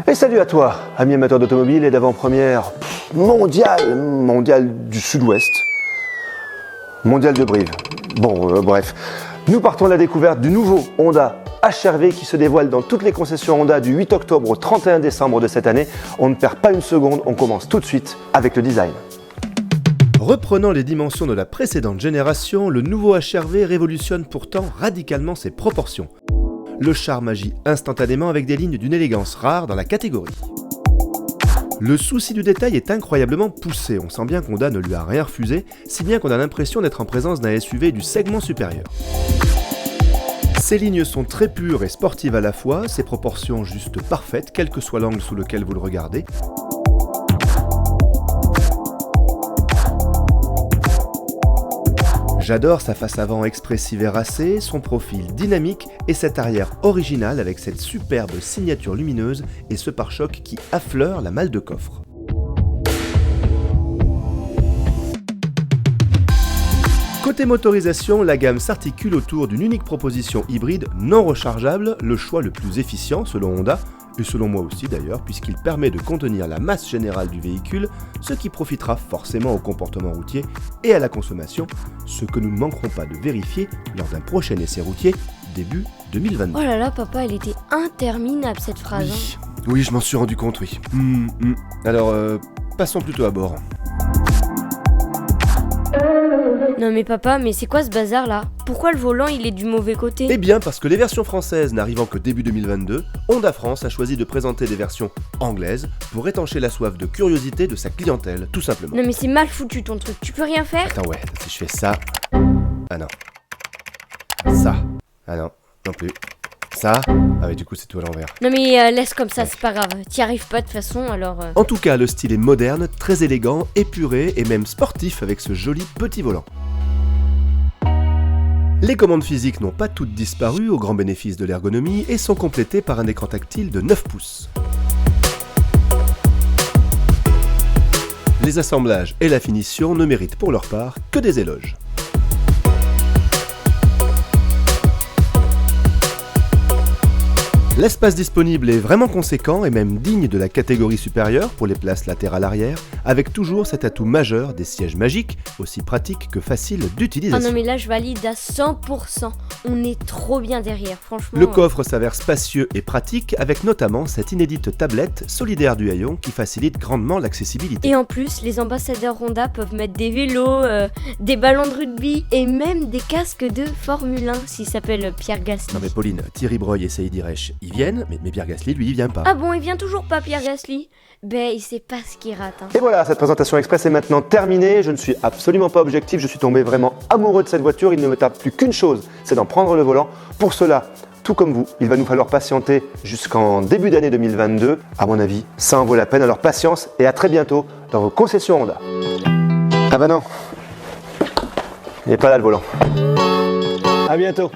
Et salut à toi, ami amateur d'automobile et d'avant-première mondiale du Sud-Ouest, mondiale de Brive. Bref, nous partons à la découverte du nouveau Honda HR-V qui se dévoile dans toutes les concessions Honda du 8 octobre au 31 décembre de cette année. On ne perd pas une seconde, on commence tout de suite avec le design. Reprenant les dimensions de la précédente génération, le nouveau HR-V révolutionne pourtant radicalement ses proportions. Le charme agit instantanément avec des lignes d'une élégance rare dans la catégorie. Le souci du détail est incroyablement poussé, on sent bien qu'Honda ne lui a rien refusé, si bien qu'on a l'impression d'être en présence d'un SUV du segment supérieur. Ces lignes sont très pures et sportives à la fois, ses proportions juste parfaites, quel que soit l'angle sous lequel vous le regardez. J'adore sa face avant expressive et racée, son profil dynamique et cet arrière original avec cette superbe signature lumineuse et ce pare-choc qui affleure la malle de coffre. Côté motorisation, la gamme s'articule autour d'une unique proposition hybride non rechargeable, le choix le plus efficient selon Honda, et selon moi aussi d'ailleurs, puisqu'il permet de contenir la masse générale du véhicule, ce qui profitera forcément au comportement routier et à la consommation, ce que nous ne manquerons pas de vérifier lors d'un prochain essai routier début 2022. Oh là là, papa, elle était interminable cette phrase. Oui, je m'en suis rendu compte, oui. Alors, passons plutôt à bord. Non mais papa, mais c'est quoi ce bazar là? Pourquoi le volant il est du mauvais côté? Eh bien parce que les versions françaises n'arrivant que début 2022, Honda France a choisi de présenter des versions anglaises pour étancher la soif de curiosité de sa clientèle, tout simplement. Non mais c'est mal foutu ton truc, tu peux rien faire? Attends ouais, si je fais ça... Ah non. Ça. Ah non, non plus. Ça. Ah ouais, du coup c'est tout à l'envers. Non mais laisse comme ça, c'est pas grave. T'y arrives pas de toute façon, alors... En tout cas, le style est moderne, très élégant, épuré et même sportif avec ce joli petit volant. Les commandes physiques n'ont pas toutes disparu au grand bénéfice de l'ergonomie et sont complétées par un écran tactile de 9 pouces. Les assemblages et la finition ne méritent pour leur part que des éloges. L'espace disponible est vraiment conséquent et même digne de la catégorie supérieure pour les places latérales arrière, avec toujours cet atout majeur des sièges magiques, aussi pratiques que faciles d'utilisation. Ah non mais là je valide à 100%, on est trop bien derrière, franchement. Le coffre s'avère spacieux et pratique, avec notamment cette inédite tablette solidaire du haillon qui facilite grandement l'accessibilité. Et en plus, les ambassadeurs Honda peuvent mettre des vélos, des ballons de rugby et même des casques de Formule 1 s'il s'appelle Pierre Gasly. Non mais Pauline, Thierry Breuil et Saïd Irech, ils viennent, mais Pierre Gasly, lui, il vient pas. Ah bon, il vient toujours pas Pierre Gasly? Ben, il sait pas ce qu'il rate. Hein. Et voilà, cette présentation express est maintenant terminée. Je ne suis absolument pas objectif, je suis tombé vraiment amoureux de cette voiture. Il ne me tape plus qu'une chose, c'est d'en prendre le volant. Pour cela, tout comme vous, il va nous falloir patienter jusqu'en début d'année 2022. À mon avis, ça en vaut la peine. Alors patience et à très bientôt dans vos concessions Honda. Ah bah non, il n'est pas là le volant. À bientôt.